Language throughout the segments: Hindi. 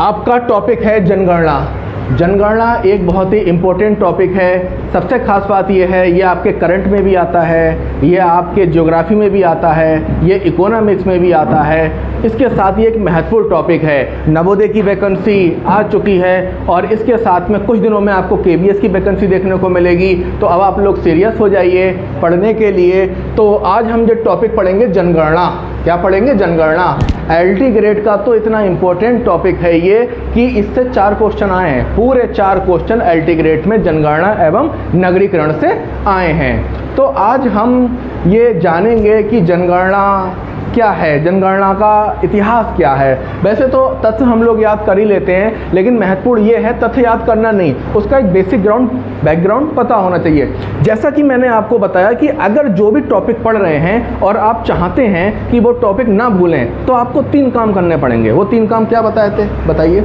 आपका टॉपिक है जनगणना। जनगणना एक बहुत ही इम्पोर्टेंट टॉपिक है। सबसे खास बात यह है, ये आपके करंट में भी आता है, ये आपके ज्योग्राफी में भी आता है, ये इकोनॉमिक्स में भी आता है। इसके साथ ये एक महत्वपूर्ण टॉपिक है। नवोदय की वैकेंसी आ चुकी है और इसके साथ में कुछ दिनों में आपको केबीएस की वैकेंसी देखने को मिलेगी। तो अब आप लोग सीरियस हो जाइए पढ़ने के लिए। तो आज हम जो टॉपिक पढ़ेंगे जनगणना। क्या पढ़ेंगे? जनगणना। एलटी ग्रेड का तो इतना इम्पोर्टेंट टॉपिक है ये कि इससे 4 क्वेश्चन आए हैं। पूरे 4 क्वेश्चन एलटी ग्रेड में जनगणना एवं नगरीकरण से आए हैं। तो आज हम ये जानेंगे कि जनगणना क्या है, जनगणना का इतिहास क्या है। वैसे तो तथ्य हम लोग याद कर ही लेते हैं, लेकिन महत्वपूर्ण ये है तथ्य याद करना नहीं, उसका एक बेसिक बैकग्राउंड पता होना चाहिए। जैसा कि मैंने आपको बताया कि अगर जो भी टॉपिक पढ़ रहे हैं और आप चाहते हैं कि वो टॉपिक ना भूलें, तो आपको 3 काम करने पड़ेंगे। वो 3 काम क्या बताए थे, बताइए।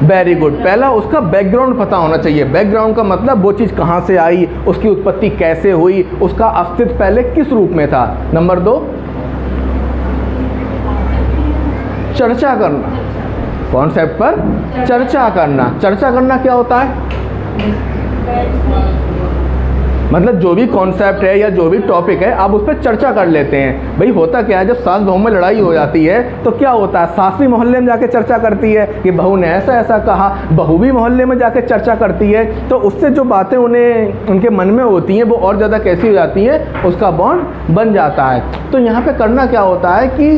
Very good. पहला, उसका बैकग्राउंड पता होना चाहिए। बैकग्राउंड का मतलब वो चीज़ कहाँ से आई, उसकी उत्पत्ति कैसे हुई, उसका अस्तित्व पहले किस रूप में था। नंबर 2, चर्चा करना, कॉन्सेप्ट पर चर्चा करना। चर्चा करना क्या होता है? मतलब जो भी कॉन्सेप्ट है या जो भी टॉपिक है आप उस पर चर्चा कर लेते हैं। भाई होता क्या है, जब सास बहू में लड़ाई हो जाती है तो क्या होता है, सास भी मोहल्ले में जाके चर्चा करती है कि बहू ने ऐसा ऐसा कहा, बहू भी मोहल्ले में जाके चर्चा करती है। तो उससे जो बातें उन्हें उनके मन में होती हैं वो और ज़्यादा कैसी हो जाती हैं, उसका बॉन्ड बन जाता है। तो यहाँ पे करना क्या होता है कि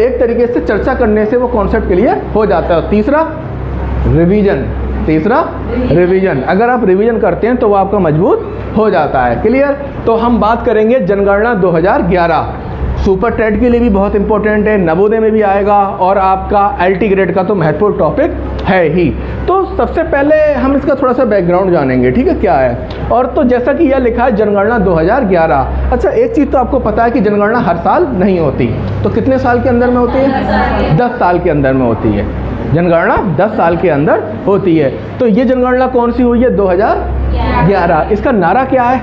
एक तरीके से चर्चा करने से वो कॉन्सेप्ट क्लियर हो जाता है। तीसरा, रिवीजन। अगर आप रिवीजन करते हैं तो वो आपका मजबूत हो जाता है। क्लियर? तो हम बात करेंगे जनगणना 2011। सुपर टेट के लिए भी बहुत इंपॉर्टेंट है, नवोदय में भी आएगा और आपका एलटी ग्रेड का तो महत्वपूर्ण टॉपिक है ही। तो सबसे पहले हम इसका थोड़ा सा बैकग्राउंड जानेंगे, ठीक है, क्या है। और तो जैसा कि यह लिखा है जनगणना 2011। अच्छा, एक चीज़ तो आपको पता है कि जनगणना हर साल नहीं होती। तो कितने साल के अंदर में होती है? 10 साल के अंदर में होती है। जनगणना 10 साल के अंदर होती है। तो ये जनगणना कौन सी हुई है? 2011। इसका नारा क्या है?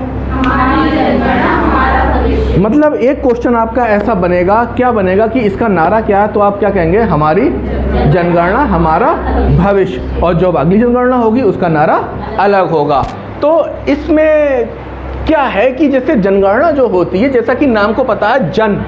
मतलब एक क्वेश्चन आपका ऐसा बनेगा, क्या बनेगा कि इसका नारा क्या है, तो आप क्या कहेंगे? हमारी जनगणना हमारा भविष्य। और जो अगली जनगणना होगी उसका नारा अलग होगा। तो इसमें क्या है कि जैसे जनगणना जो होती है, जैसा कि नाम को पता है, जन,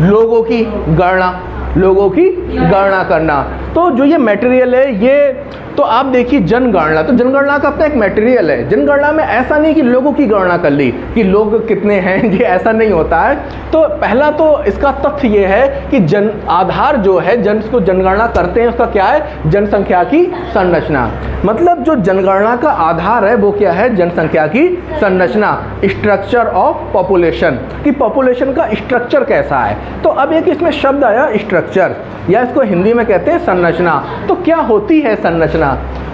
लोगों की गणना, लोगों की गणना करना। तो जो ये मटेरियल है, ये तो आप देखिए जनगणना, तो जनगणना का अपना एक मटेरियल है। जनगणना में ऐसा नहीं कि लोगों की गणना कर ली कि लोग कितने हैं, ये ऐसा नहीं होता है। तो पहला तो इसका तथ्य ये है कि जन आधार जो है, जन को जनगणना करते हैं, उसका क्या है? जनसंख्या की संरचना। मतलब जो जनगणना का आधार है वो क्या है? जनसंख्या की संरचना, स्ट्रक्चर ऑफ पॉपुलेशन, कि पॉपुलेशन का स्ट्रक्चर कैसा है। तो अब एक इसमें शब्द आया स्ट्रक्चर, या इसको हिंदी में कहते हैं संरचना। तो क्या होती है संरचना?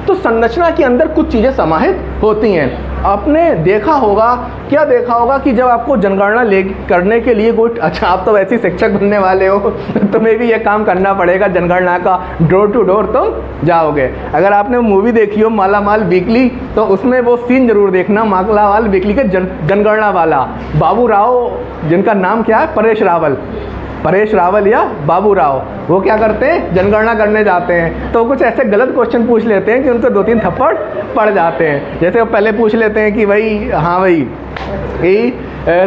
तो संरचना के अंदर कुछ चीज़ें समाहित होती हैं। आपने देखा होगा, क्या देखा होगा कि जब आपको जनगणना करने के लिए कोई, अच्छा आप तो वैसे ही शिक्षक बनने वाले हो, तुम्हें भी ये काम करना पड़ेगा जनगणना का, डोर टू डोर तुम जाओगे। अगर आपने मूवी देखी हो मालामाल वीकली, तो उसमें वो सीन जरूर देखना, मालामाल वीकली के जनगणना वाला बाबू राव, जिनका नाम क्या है? परेश रावल या बाबू राव, वो क्या करते हैं? जनगणना करने जाते हैं। तो कुछ ऐसे गलत क्वेश्चन पूछ लेते हैं कि उनको 2-3 थप्पड़ पड़ जाते हैं। जैसे वो पहले पूछ लेते हैं कि भाई, हाँ भाई,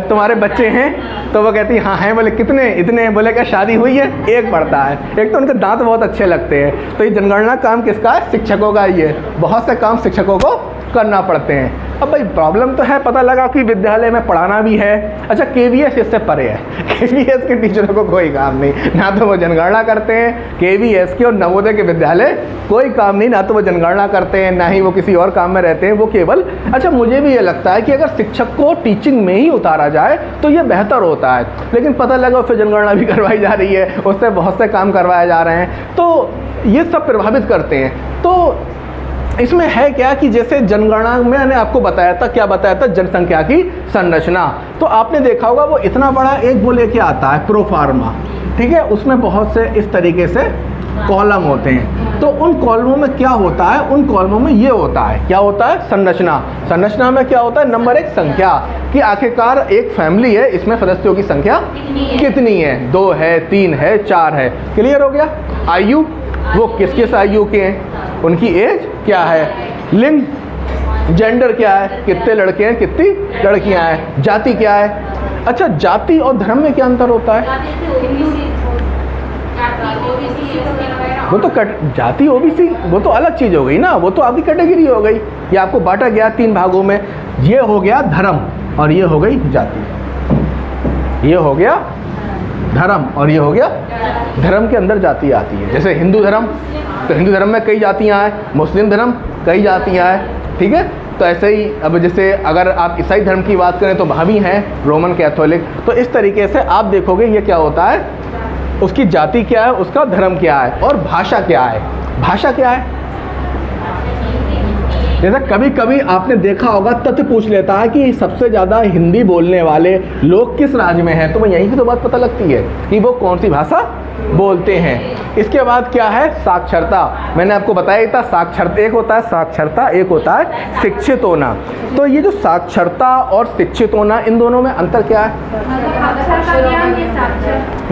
तुम्हारे बच्चे हैं? तो वो कहती हाँ हैं। बोले कितने? इतने। बोले क्या शादी हुई है? एक पढ़ता है। एक तो उनके दांत बहुत अच्छे लगते हैं। तो ये जनगणना काम किसका है? शिक्षकों का ही है। बहुत से काम शिक्षकों को करना पड़ते हैं। अब भाई प्रॉब्लम तो है, पता लगा कि विद्यालय में पढ़ाना भी है। अच्छा, केवीएस इससे परे है। केवीएस के टीचरों को कोई काम नहीं, ना तो वो जनगणना करते हैं। केवीएस के और नवोदय के विद्यालय कोई काम नहीं, ना तो वो जनगणना करते हैं, ना ही वो किसी और काम में रहते हैं। वो केवल, अच्छा मुझे भी ये लगता है कि अगर शिक्षक को टीचिंग में ही उतारा जाए तो ये बेहतर होता है। लेकिन पता लगा फिर जनगणना भी करवाई जा रही है, उससे बहुत से काम करवाए जा रहे हैं, तो ये सब प्रभावित करते हैं। तो इसमें है क्या कि जैसे जनगणना में मैंने आपको बताया था, क्या बताया था? जनसंख्या की संरचना। तो आपने देखा होगा वो इतना बड़ा एक वो लेके आता है, प्रोफार्मा, ठीक है। उसमें बहुत से इस तरीके से कॉलम होते हैं। तो उन कॉलमों में क्या होता है? उन कॉलमों में ये होता है, क्या होता है? संरचना। संरचना में क्या होता है? नंबर 1 संख्या, कि आखिरकार एक फैमिली है, इसमें सदस्यों की संख्या कितनी है? 2 है, 3 है, 4 है। क्लियर हो गया? आयु, वो किस किस आयु के हैं, उनकी एज क्या है, लिंग जेंडर क्या है, कितने लड़के हैं कितनी लड़कियां हैं, जाति क्या है। अच्छा, जाति और धर्म में क्या अंतर होता है? वो तो जाति ओबीसी वो तो अलग चीज़ हो गई ना, वो तो आपकी कैटेगरी हो गई। ये आपको बांटा गया 3 भागों में, ये हो गया धर्म और ये हो गई जाति। ये हो गया धर्म और ये हो गया धर्म के अंदर जाति आती है। जैसे हिंदू धर्म, तो हिंदू धर्म में कई जातियाँ हैं, मुस्लिम धर्म कई जातियाँ हैं, ठीक है। तो ऐसे ही अब जैसे अगर आप ईसाई धर्म की बात करें तो वहाँ भी हैं रोमन कैथोलिक। तो इस तरीके से आप देखोगे ये क्या होता है, उसकी जाति क्या है, उसका धर्म क्या है और भाषा क्या है। भाषा क्या है, जैसा कभी कभी आपने देखा होगा तथ्य पूछ लेता है कि सबसे ज़्यादा हिंदी बोलने वाले लोग किस राज्य में हैं, तो वह यहीं की तो बात पता लगती है कि वो कौन सी भाषा बोलते हैं। इसके बाद क्या है, साक्षरता। मैंने आपको बताया था साक्षरता, एक होता है साक्षरता, एक होता है शिक्षित होना। तो ये जो साक्षरता और शिक्षित होना, इन दोनों में अंतर क्या है?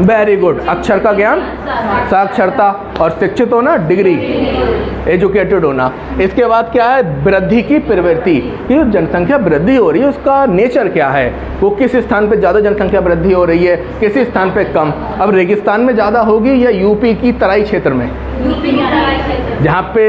वेरी गुड, अक्षर का ज्ञान साक्षरता और शिक्षित होना डिग्री, एजुकेटेड होना। इसके बाद क्या है, वृद्धि की प्रवृत्ति। ये जो जनसंख्या वृद्धि हो रही है उसका नेचर क्या है, वो किस स्थान पे ज़्यादा जनसंख्या वृद्धि हो रही है, किसी स्थान पे कम। अब रेगिस्तान में ज़्यादा होगी या यूपी की तराई क्षेत्र में? यूपी की तराई क्षेत्र, जहाँ पे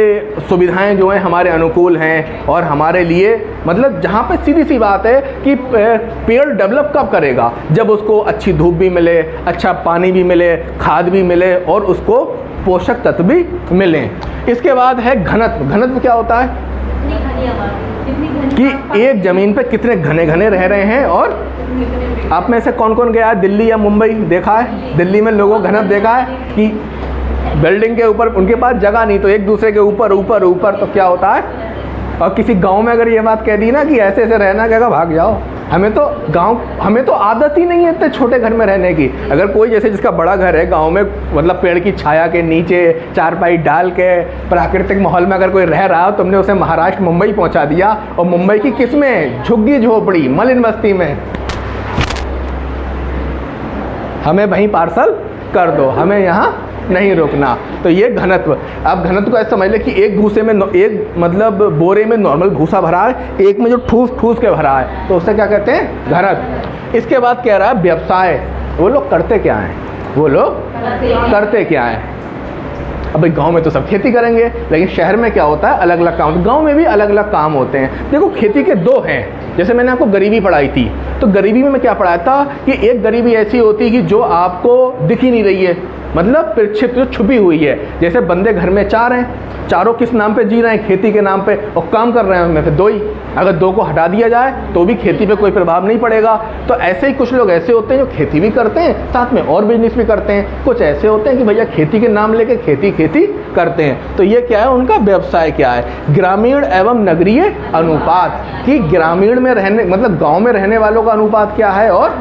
सुविधाएं जो हैं हमारे अनुकूल हैं और हमारे लिए, मतलब जहाँ पे सीधी सी बात है कि पेड़ डेवलप कब करेगा, जब उसको अच्छी धूप भी मिले, अच्छा पानी भी मिले, खाद भी मिले और उसको पोषक तत्व भी मिलें। इसके बाद है घनत्व। घनत्व क्या होता है कि एक ज़मीन पे कितने घने घने रह रहे हैं। और आप में से कौन कौन गया है दिल्ली या मुंबई, देखा है दिल्ली में लोगों का घनत्व देखा है कि बिल्डिंग के ऊपर उनके पास जगह नहीं तो एक दूसरे के ऊपर ऊपर ऊपर, तो क्या होता है। और किसी गांव में अगर ये बात कह दी ना कि ऐसे ऐसे रहना, कहेगा भाग जाओ, हमें तो आदत ही नहीं है इतने छोटे घर में रहने की। अगर कोई जैसे जिसका बड़ा घर है गांव में, मतलब पेड़ की छाया के नीचे चारपाई डाल के प्राकृतिक माहौल में अगर कोई रह रहा हो, तुमने उसे महाराष्ट्र मुंबई पहुंचा दिया, और मुंबई की किस में, झुग्गी झोपड़ी मलिन बस्ती में, हमें वहीं पार्सल कर दो, हमें यहाँ नहीं रोकना। तो ये घनत्व। आप घनत्व को ऐसे समझ ले कि एक भूसे में, एक मतलब बोरे में नॉर्मल भूसा भरा है, एक में जो ठूस ठूस के भरा है, तो उससे क्या कहते हैं, घनत्व। इसके बाद कह रहा है व्यवसाय। वो लोग करते क्या हैं, वो लोग करते क्या हैं। अब भाई गांव में तो सब खेती करेंगे, लेकिन शहर में क्या होता है, अलग अलग काम। गांव में भी अलग अलग काम होते हैं। देखो खेती के 2 हैं। जैसे मैंने आपको गरीबी पढ़ाई थी, तो गरीबी में मैं क्या पढ़ाया था कि एक गरीबी ऐसी होती है कि जो आपको दिख ही नहीं रही है, मतलब प्रक्षिप्त, जो छुपी हुई है। जैसे बंदे घर में 4 हैं, चारों किस नाम पे जी रहे हैं, खेती के नाम पे, और काम कर रहे हैं उनमें से 2 ही। अगर 2 को हटा दिया जाए तो भी खेती पे कोई प्रभाव नहीं पड़ेगा। तो ऐसे ही कुछ लोग ऐसे होते हैं जो खेती भी करते हैं, साथ में और बिजनेस भी करते हैं। कुछ ऐसे होते हैं कि भैया खेती के नाम लेके खेती करते हैं। तो ये क्या है, उनका व्यवसाय क्या है। ग्रामीण एवं नगरीय अनुपात, कि ग्रामीण में रहने, मतलब गाँव में रहने वालों का अनुपात क्या है, और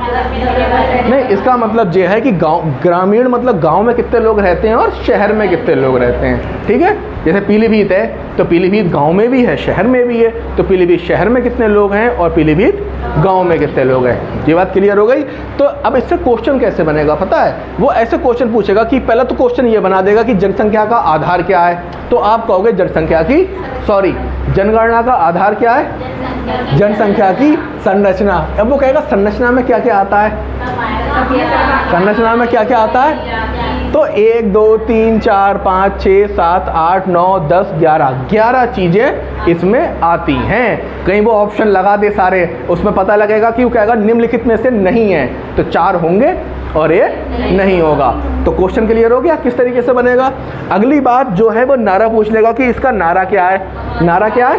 नहीं, इसका मतलब ये है कि ग्रामीण मतलब गाँव में कितने लोग रहते हैं और शहर में कितने लोग रहते हैं, ठीक है। जैसे पीलीभीत है, तो पीलीभीत गांव में भी है, शहर में भी है। तो पीलीभीत शहर में कितने लोग हैं और पीलीभीत गांव में कितने लोग हैं, ये बात क्लियर हो गई। तो अब इससे क्वेश्चन कैसे बनेगा पता है, वो ऐसे क्वेश्चन पूछेगा कि पहला तो क्वेश्चन ये बना देगा कि जनसंख्या का आधार क्या है। तो आप कहोगे जनगणना का आधार क्या है, जनसंख्या की संरचना। अब वो कहेगा संरचना में क्या क्या आता है, संरचना में क्या क्या आता है। तो 1 2 3 4 5 6 7 8 9 10 11 चीज़ें इसमें आती हैं। कहीं वो ऑप्शन लगा दे सारे, उसमें पता लगेगा कि वो कहेगा निम्नलिखित में से नहीं है, तो 4 होंगे और ये नहीं होगा। तो क्वेश्चन क्लियर हो गया किस तरीके से बनेगा। अगली बात जो है वो नारा पूछ लेगा कि इसका नारा क्या है। नारा क्या है,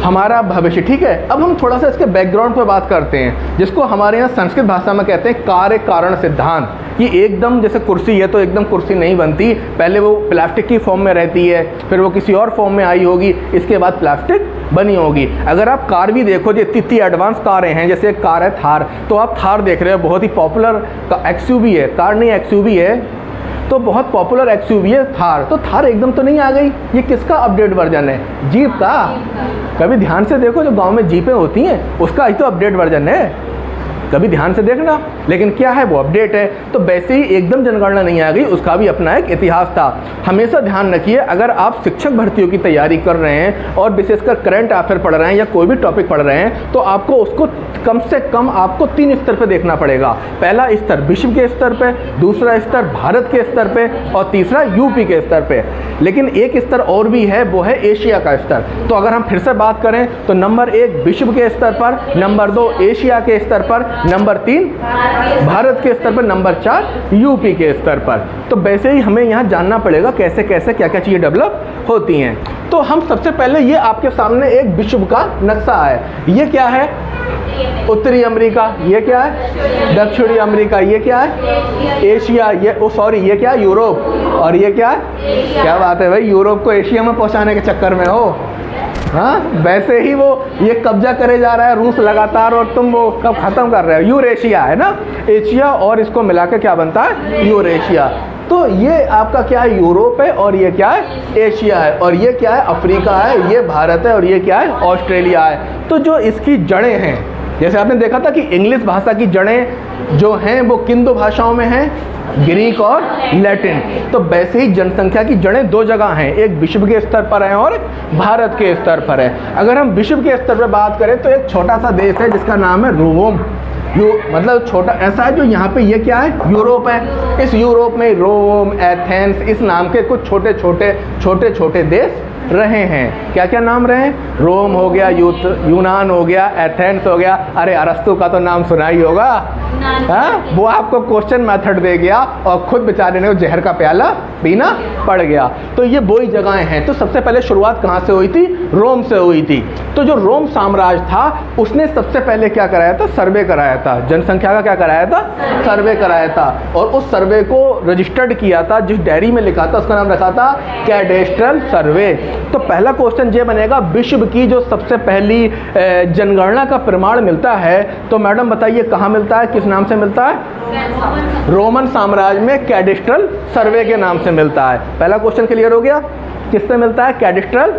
हमारा भविष्य, ठीक है। अब हम थोड़ा सा इसके बैकग्राउंड पे बात करते हैं, जिसको हमारे यहाँ संस्कृत भाषा में कहते हैं कार्य कारण सिद्धांत। कि एकदम जैसे कुर्सी है तो एकदम कुर्सी नहीं बनती, पहले वो प्लास्टिक की फॉर्म में रहती है, फिर वो किसी और फॉर्म में आई होगी, इसके बाद प्लास्टिक बनी होगी। अगर आप कार भी देखो, जो इतनी एडवांस कारें हैं, जैसे एक कार है थार, तो आप थार देख रहे हो, बहुत ही पॉपुलर एक्सयूवी है, कार नहीं एक्सयूवी है, तो बहुत पॉपुलर एक्सयूवी है थार। तो थार एकदम तो नहीं आ गई, ये किसका अपडेट वर्जन है, जीप का। कभी ध्यान से देखो, जो गांव में जीपें होती हैं उसका ही तो अपडेट वर्जन है। कभी ध्यान से देखना, लेकिन क्या है वो अपडेट है। तो वैसे ही एकदम जनगणना नहीं आ गई, उसका भी अपना एक इतिहास था। हमेशा ध्यान रखिए, अगर आप शिक्षक भर्तियों की तैयारी कर रहे हैं और विशेषकर करंट अफेयर पढ़ रहे हैं या कोई भी टॉपिक पढ़ रहे हैं, तो आपको उसको कम से कम आपको 3 स्तर पर देखना पड़ेगा। पहला स्तर विश्व के स्तर पे, दूसरा स्तर भारत के स्तर पे और तीसरा यूपी के स्तर पे। लेकिन एक स्तर और भी है, वो है एशिया का स्तर। तो अगर हम फिर से बात करें तो नंबर 1 विश्व के स्तर पर, नंबर 2 एशिया के स्तर पर, नंबर 3 भारत के स्तर पर, नंबर 4 यूपी के स्तर पर। तो वैसे ही हमें यहाँ जानना पड़ेगा कैसे कैसे क्या क्या चीज़ें डेवलप होती हैं। तो हम सबसे पहले ये आपके सामने एक विश्व का नक्शा है। ये क्या है? उत्तरी अमेरिका। ये क्या है? दक्षिणी अमेरिका। ये क्या है? एशिया। ये क्या है? यूरोप। और ये क्या है? क्या बात है भाई, यूरोप को एशिया में पहुंचाने के चक्कर में हो। हाँ, वैसे ही वो ये कब्जा करे जा रहा है रूस लगातार, और तुम वो कब ख़त्म कर रहे हो? यूरेशिया है ना, एशिया और इसको मिला के क्या बनता है? यूरेशिया। तो ये आपका क्या है? यूरोप है, और ये क्या है? एशिया है। और ये क्या है? अफ्रीका है। ये भारत है, और ये क्या है? ऑस्ट्रेलिया है। तो जो इसकी जड़ें हैं, जैसे आपने देखा था कि इंग्लिश भाषा की जड़ें जो हैं वो किन 2 भाषाओं में हैं? ग्रीक और लैटिन। तो वैसे ही जनसंख्या की जड़ें 2 जगह हैं, एक विश्व के स्तर पर है और भारत के स्तर पर है। अगर हम विश्व के स्तर पर बात करें तो एक छोटा सा देश है जिसका नाम है रोम। मतलब छोटा ऐसा है जो यहाँ पे, ये क्या है? यूरोप है। इस यूरोप में रोम, एथेंस इस नाम के कुछ छोटे छोटे देश रहे हैं। क्या क्या नाम रहे? रोम हो गया, यूनान हो गया, एथेंस हो गया। अरे अरस्तु का तो नाम सुना ही होगा। हाँ, वो आपको क्वेश्चन मेथड दे गया और खुद बेचारे ने जहर का प्याला पीना पड़ गया। तो ये वही जगहें हैं। तो सबसे पहले शुरुआत कहाँ से हुई थी? रोम से हुई थी। तो जो रोम साम्राज्य था उसने सबसे पहले क्या कराया था? सर्वे कराया था। जनसंख्या का क्या कराया था? सर्वे कराया था। और उस सर्वे को रजिस्टर्ड किया था, जिस डायरी में लिखा था उसका नाम रखा था कैडेस्ट्रल सर्वे। तो पहला क्वेश्चन ये बनेगा, विश्व की जो सबसे पहली जनगणना का प्रमाण मिलता है, तो मैडम बताइए कहाँ मिलता है, किस नाम से मिलता है? रोमन साम्राज्य में कैडेस्ट्रल सर्वे के नाम से मिलता है। पहला क्वेश्चन क्लियर हो गया? किससे मिलता है? कैडेस्ट्रल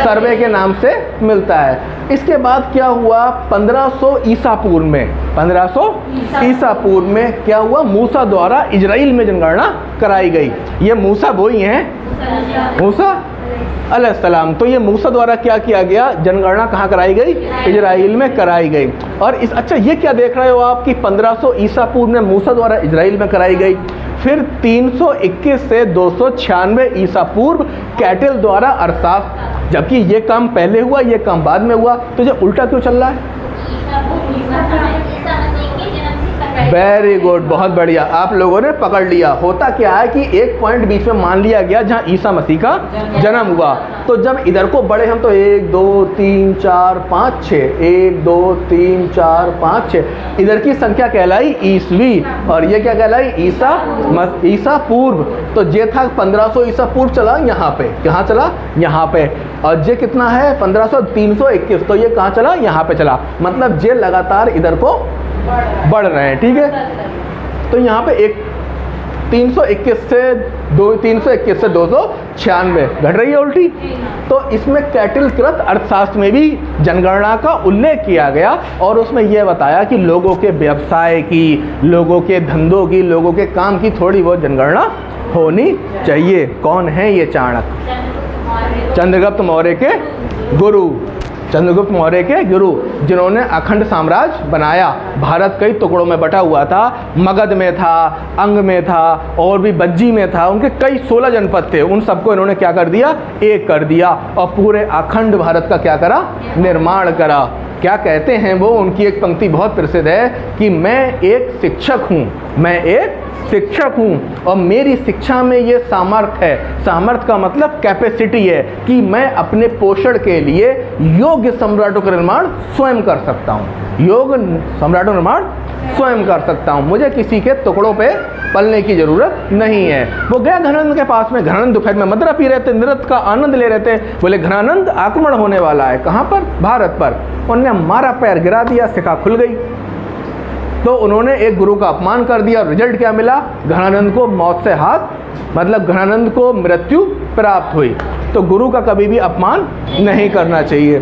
सर्वे के नाम से मिलता है। इसके बाद क्या हुआ? 1500 ईसा पूर्व में, 1500 ईसा पूर्व में क्या हुआ? मूसा द्वारा इजराइल में जनगणना कराई गई। ये मूसा वही हैं, मूसा अलैहिस्सलाम। तो ये मूसा द्वारा क्या किया गया? जनगणना कहाँ कराई गई? इजराइल में कराई गई। और अच्छा ये क्या देख रहे हो आप कि 1500 ईसा पूर्व में मूसा द्वारा इजराइल में कराई गई, फिर 321 से 296 ईसा पूर्व कैटल द्वारा अरसास, जबकि ये काम पहले हुआ, ये काम बाद में हुआ। तो ये उल्टा क्यों चल रहा है? वेरी गुड, बहुत बढ़िया, आप लोगों ने पकड़ लिया। होता क्या है कि एक पॉइंट बीच में मान लिया गया जहां ईसा मसीह का जन्म हुआ। तो जब इधर को बढ़े हम तो 1 2 3 4 5 6, 1 2 3 4 5 6, इधर की संख्या कहलाई ईसवी, और ये क्या कहलाई? ईसा पूर्व। तो ये था 1500 ईसा पूर्व, चला यहाँ पे। कहाँ चला? यहाँ पे। और ये कितना है? 1500 321, तो ये कहाँ चला? यहाँ पे चला। मतलब ये लगातार इधर को बढ़ रहे हैं। ठीक है, तो यहाँ पे 321 से 296 घट रही है उल्टी। तो इसमें कैटलकृत अर्थशास्त्र में भी जनगणना का उल्लेख किया गया, और उसमें यह बताया कि लोगों के व्यवसाय की, लोगों के धंधों की, लोगों के काम की थोड़ी बहुत जनगणना होनी चाहिए। कौन है ये? चाणक्य, चंद्रगुप्त मौर्य के गुरु, चंद्रगुप्त मौर्य के गुरु, जिन्होंने अखंड साम्राज्य बनाया। भारत कई टुकड़ों में बटा हुआ था, मगध में था, अंग में था, और भी बज्जी में था। उनके कई 16 जनपद थे, उन सबको इन्होंने क्या कर दिया? एक कर दिया, और पूरे अखंड भारत का क्या करा? निर्माण करा। क्या कहते हैं वो? उनकी एक पंक्ति बहुत प्रसिद्ध है कि मैं एक शिक्षक हूँ, मैं एक शिक्षक हूँ, और मेरी शिक्षा में ये सामर्थ्य है। सामर्थ्य का मतलब कैपेसिटी है कि मैं अपने पोषण के लिए योग्य सम्राटों का निर्माण स्वयं कर सकता हूँ। योग्य सम्राटों का निर्माण स्वयं कर सकता हूँ, मुझे किसी के टुकड़ों पे पलने की ज़रूरत नहीं है। वो गया घनानंद के पास में, घनानंद दोपहर में मदिरा पी रहे थे, नृत्य का आनंद ले रहे थे। बोले घनानंद आक्रमण होने वाला है। कहाँ पर? भारत पर। उन्होंने मारा, पैर गिरा दिया, शिखा खुल गई। तो उन्होंने एक गुरु का अपमान कर दिया, और रिजल्ट क्या मिला? घनानंद को मौत से हाथ, मतलब घनानंद को मृत्यु प्राप्त हुई। तो गुरु का कभी भी अपमान नहीं करना चाहिए।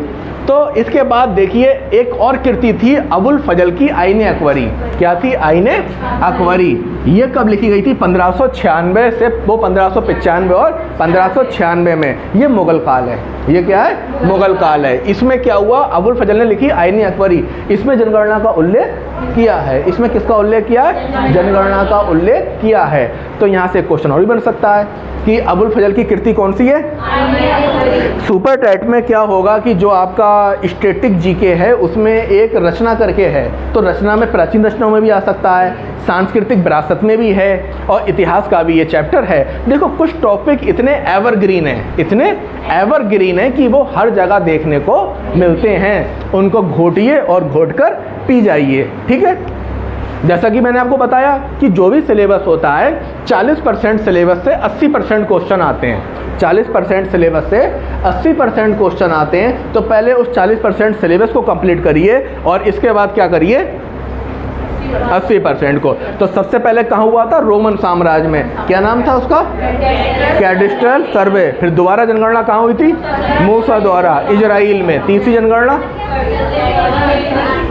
तो इसके बाद देखिए एक और कृति थी अबुल फजल की आईने अकबरी। क्या थी? आईने अकबरी। ये कब लिखी गई थी? 1596 से वो 1595 और 1596 में। ये मुगल काल है। ये क्या है? मुगल काल है। इसमें क्या हुआ? अबुल फजल ने लिखी आईने अकबरी, इसमें जनगणना का उल्लेख किया है। इसमें किसका उल्लेख किया है? जनगणना का उल्लेख किया है। तो यहाँ से क्वेश्चन और भी बन सकता है कि अबुल फजल की कृति कौन सी है? सुपर टैट में क्या होगा कि जो आपका स्टैटिक जीके है उसमें एक रचना करके है, तो रचना में प्राचीन रचनाओं में भी आ सकता है, सांस्कृतिक विरासत में भी है और इतिहास का भी ये चैप्टर है। देखो कुछ टॉपिक इतने एवरग्रीन हैं, इतने एवरग्रीन हैं कि वो हर जगह देखने को मिलते हैं। उनको घोटिए और घोट कर पी जाइए। ठीक है, जैसा कि मैंने आपको बताया कि जो भी सिलेबस होता है 40% सिलेबस से 80% क्वेश्चन आते हैं। 40% सिलेबस से 80% क्वेश्चन आते हैं। तो पहले उस 40% सिलेबस को कंप्लीट करिए और इसके बाद क्या करिए? 80% को। तो सबसे पहले कहाँ हुआ था? रोमन साम्राज्य में। क्या नाम था उसका? कैडिस्ट्रल सर्वे। फिर दोबारा जनगणना कहाँ हुई थी? मूसा द्वारा, इजराइल में। तीसरी जनगणना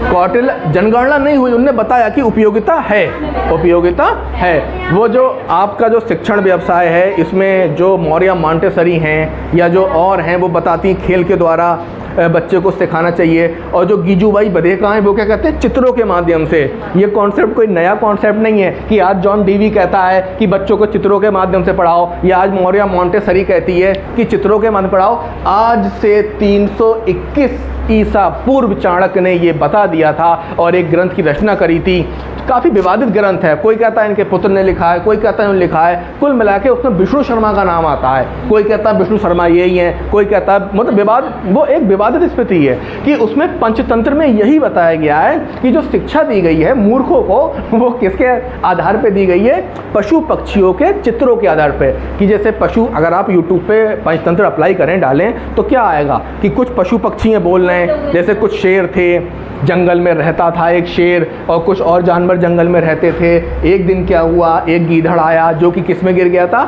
कौटिल्य। जनगणना नहीं हुई, उन्होंने बताया कि उपयोगिता है, उपयोगिता है। वो जो आपका जो शिक्षण व्यवसाय है इसमें जो मौर्य मॉन्टेसरी हैं या जो और हैं वो बताती हैं खेल के द्वारा बच्चे को सिखाना चाहिए। और जो गीजूबाई बधेका हैं वो क्या कहते हैं? चित्रों के माध्यम से। ये कॉन्सेप्ट कोई नया कॉन्सेप्ट नहीं है कि आज जॉन डीवी कहता है कि बच्चों को चित्रों के माध्यम से पढ़ाओ, या आज मौर्य मॉन्टेसरी कहती है कि चित्रों के माध्यम पढ़ाओ। आज से 321 ईसा पूर्व चाणक्य ने ये बता दिया था और एक ग्रंथ की रचना करी थी। काफ़ी विवादित ग्रंथ है, कोई कहता है इनके पुत्र ने लिखा है, कोई कहता है उन्होंने लिखा है। कुल मिला के उसमें विष्णु शर्मा का नाम आता है। कोई कहता है विष्णु शर्मा यही हैं, कोई कहता है, मतलब विवाद, वो एक विवादित स्थिति है कि उसमें पंचतंत्र में यही बताया गया है कि जो शिक्षा दी गई है मूर्खों को वो किसके आधार पर दी गई है? पशु पक्षियों के चित्रों के आधार पर। कि जैसे पशु, अगर आप यूट्यूब पे पंचतंत्र अप्लाई करें, डालें, तो क्या आएगा कि कुछ पशु पक्षी बोल रहे हैं। जैसे कुछ शेर थे, जंगल में रहता था एक शेर, और कुछ और जानवर जंगल में रहते थे। एक दिन क्या हुआ? एक गीदड़ आया जो कि किस में गिर गया था?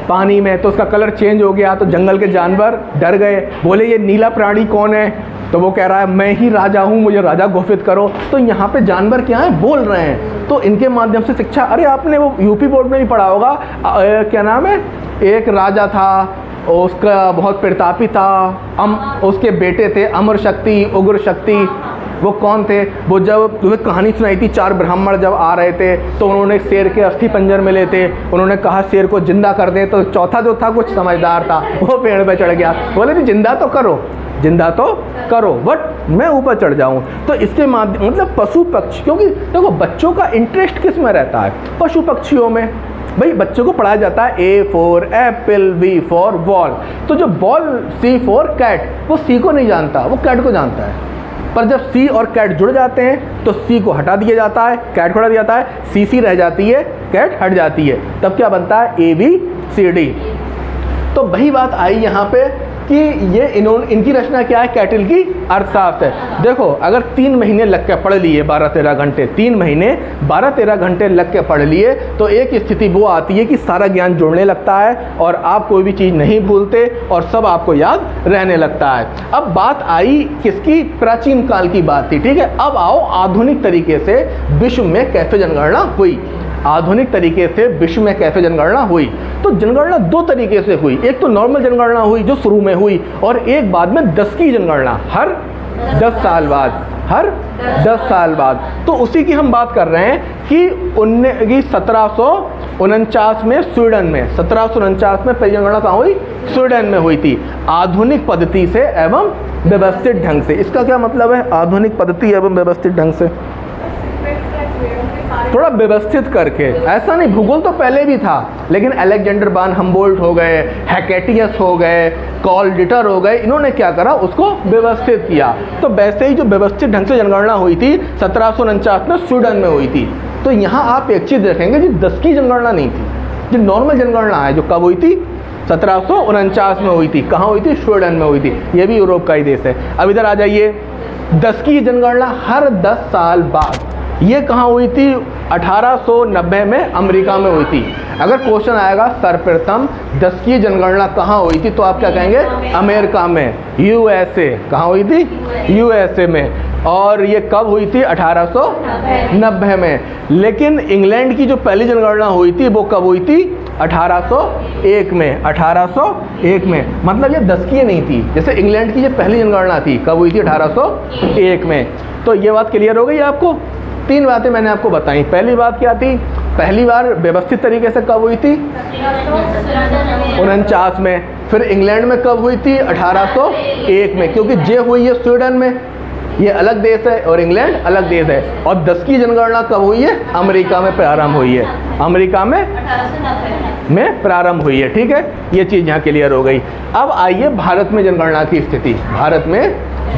पानी में। तो उसका कलर चेंज हो गया, तो जंगल के जानवर डर गए, बोले ये नीला प्राणी कौन है? तो वो कह रहा है मैं ही राजा हूँ, मुझे राजा घोषित करो। तो यहाँ पे जानवर क्या है? बोल रहे हैं। तो इनके माध्यम से शिक्षा, अरे आपने वो यूपी बोर्ड में भी पढ़ा होगा, क्या नाम है, एक राजा था, उसका बहुत प्रतापी था, उसके बेटे थे अमर शक्ति, उग्र शक्ति। वो कौन थे? वो जब तुम्हें कहानी सुनाई थी, 4 ब्राह्मण जब आ रहे थे तो उन्होंने शेर के अस्थि पंजर मिले थे, उन्होंने कहा शेर को जिंदा कर दें। तो चौथा जो था कुछ समझदार था, वो पेड़ पे चढ़ गया, बोले जी जिंदा तो करो, जिंदा तो करो, बट मैं ऊपर चढ़ जाऊं। तो इसके माध्यम, मतलब पशु पक्षी, क्योंकि देखो बच्चों का इंटरेस्ट किस में रहता है? पशु पक्षियों में। भाई बच्चों को पढ़ाया जाता है A for Apple, B for ball. तो जो बॉल, C फॉर कैट, वो C को नहीं जानता, वो कैट को जानता है। पर जब C और कैट जुड़ जाते हैं तो C को हटा दिया जाता है, कैट को हटा दिया जाता है, C रह जाती है, कैट हट जाती है, तब क्या बनता है? ABCD। तो वही बात आई यहाँ पे कि ये इनकी रचना क्या है? कैटिल की अर्थशास्त्र है। देखो अगर 3 महीने लग के पढ़ लिए 12-13 घंटे, 3 महीने 12-13 घंटे लग के पढ़ लिए, तो एक स्थिति वो आती है कि सारा ज्ञान जुड़ने लगता है और आप कोई भी चीज़ नहीं भूलते और सब आपको याद रहने लगता है। अब बात आई किसकी? प्राचीन काल की बात थी, ठीक है। अब आओ आधुनिक तरीके से विश्व में कैसे जनगणना हुई। आधुनिक तरीके से विश्व में कैसे जनगणना हुई? तो जनगणना 2 तरीके से हुई। एक तो नॉर्मल जनगणना हुई जो शुरू में हुई, और एक बाद में 10 की जनगणना, हर 10 साल बाद, हर 10 साल बाद। तो उसी की हम बात कर रहे हैं कि 1749 में स्वीडन में, 1749 में पहली जनगणना कहाँ हुई? स्वीडन में हुई थी, आधुनिक पद्धति से एवं व्यवस्थित ढंग से। इसका क्या मतलब है? आधुनिक पद्धति एवं व्यवस्थित ढंग से, थोड़ा व्यवस्थित करके। ऐसा नहीं, भूगोल तो पहले भी था, लेकिन अलेक्जेंडर वान हम्बोल्ट हो गए, हैकेटियस हो गए, कॉल डिटर हो गए, इन्होंने क्या करा? उसको व्यवस्थित किया। तो वैसे ही जो व्यवस्थित ढंग से जनगणना हुई थी 1749 में स्वीडन में हुई थी। तो यहाँ आप एक चीज़ देखेंगे जी 10 की जनगणना नहीं थी, जो नॉर्मल जनगणना है, जो कब हुई थी? 1749 में हुई थी। कहाँ हुई थी? स्वीडन में हुई थी। ये भी यूरोप का ही देश है। अब इधर आ जाइए, 10 की जनगणना हर 10 साल बाद, ये कहाँ हुई थी? 1890 में अमेरिका में हुई थी। अगर क्वेश्चन आएगा सर्वप्रथम दशकीय जनगणना कहाँ हुई थी, तो आप क्या कहेंगे? अमेरिका में, यूएसए। कहाँ हुई थी? यूएसए में। और ये कब हुई थी? 1890 में। लेकिन इंग्लैंड की जो पहली जनगणना हुई थी वो कब हुई थी? 1801 में। 1801 में, मतलब ये दशकीय नहीं थी। जैसे इंग्लैंड की जो पहली जनगणना थी कब हुई थी? 1801 में। तो ये बात क्लियर हो गई आपको? 3 बातें मैंने आपको बताई। पहली बात क्या थी? पहली बार व्यवस्थित तरीके से कब हुई थी? 49 में। फिर इंग्लैंड में कब हुई थी? 1801 में, क्योंकि जे हुई है स्वीडन में, ये अलग देश है और इंग्लैंड अलग देश है। और दशकीय जनगणना कब हुई है? अमेरिका में प्रारंभ हुई है। अमेरिका में प्रारंभ हुई है। ठीक है, ये चीज़ यहाँ क्लियर हो गई। अब आइए भारत में जनगणना की स्थिति। भारत में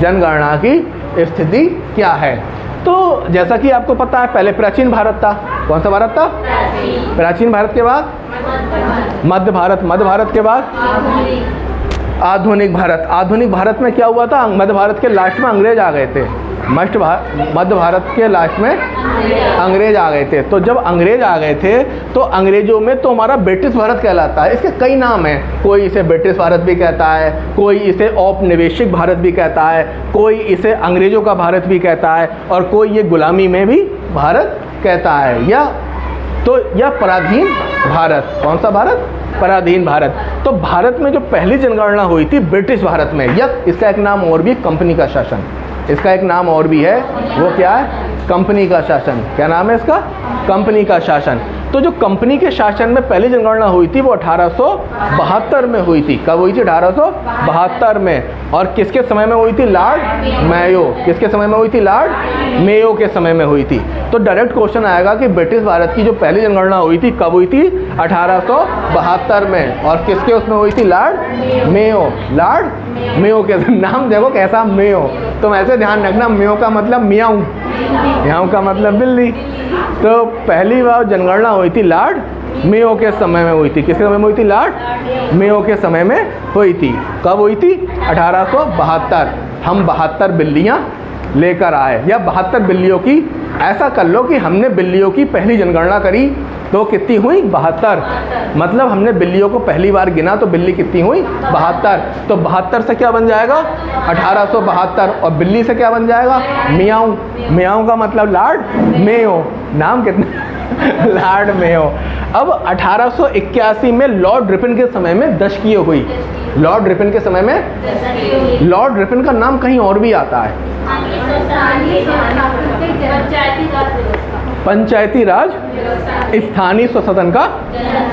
जनगणना की स्थिति क्या है? तो जैसा कि आपको पता है, पहले प्राचीन भारत था। कौन सा भारत था? प्राचीन भारत के बाद मध्य भारत, मध्य भारत के बाद आधुनिक भारत। आधुनिक भारत में क्या हुआ था? मध्य भारत के लास्ट में अंग्रेज आ गए थे। मध्य भारत के लास्ट में अंग्रेज आ गए थे। तो जब अंग्रेज आ गए थे तो अंग्रेजों में तो हमारा ब्रिटिश भारत कहलाता है। इसके कई नाम हैं। कोई इसे ब्रिटिश भारत भी कहता है, कोई इसे औपनिवेशिक भारत भी कहता है, कोई इसे अंग्रेजों का भारत भी कहता है, और कोई ये गुलामी में भी भारत कहता है, या पराधीन भारत। कौन सा भारत? पराधीन भारत। तो भारत में जो पहली जनगणना हुई थी ब्रिटिश भारत में, या इसका एक नाम और भी कंपनी का शासन। इसका एक नाम और भी है, वो क्या है? कंपनी का शासन। क्या नाम है इसका? कंपनी का शासन। तो जो कंपनी के शासन में पहली जनगणना हुई थी वो 1872 में हुई थी। कब हुई थी? 1872 में। और किसके समय में हुई थी? Lord Mayo. किसके समय में हुई थी? लॉर्ड मेयो के समय में हुई थी। तो डायरेक्ट क्वेश्चन आएगा कि ब्रिटिश भारत की जो पहली जनगणना हुई थी कब हुई थी? 1872 में। और किसके उसमें हुई थी? Lord Mayo. लॉर्ड मेयो के नाम देखो कैसा, मेयो। तो वैसे ध्यान रखना, मेयो का मतलब मियाऊ, मियाऊ का मतलब बिल्ली। तो पहली बार जनगणना हुई थी लॉर्ड मेयो के समय में हुई थी। किसके समय में हुई थी? लॉर्ड मेयो के समय में हुई थी। कब हुई थी? 1872। हम 72 बिल्लियाँ लेकर आए, या 72 बिल्लियों की, ऐसा कर लो कि हमने बिल्लियों की पहली जनगणना करी तो कितनी हुई? 72। मतलब हमने बिल्लियों को पहली बार गिना तो बिल्ली कितनी हुई? 72। तो 72 से क्या बन जाएगा? 1872। और बिल्ली से क्या बन जाएगा? मियाऊ। मियाऊ का मतलब लॉर्ड मेयो। नाम कितना? Lord Mayo. अब 1881 में लॉर्ड रिपन के समय में दशकीय हुई। लॉर्ड रिपन के समय में, लॉर्ड रिपन का नाम कहीं और भी आता है। पंचायती राज स्थानीय स्वशासन का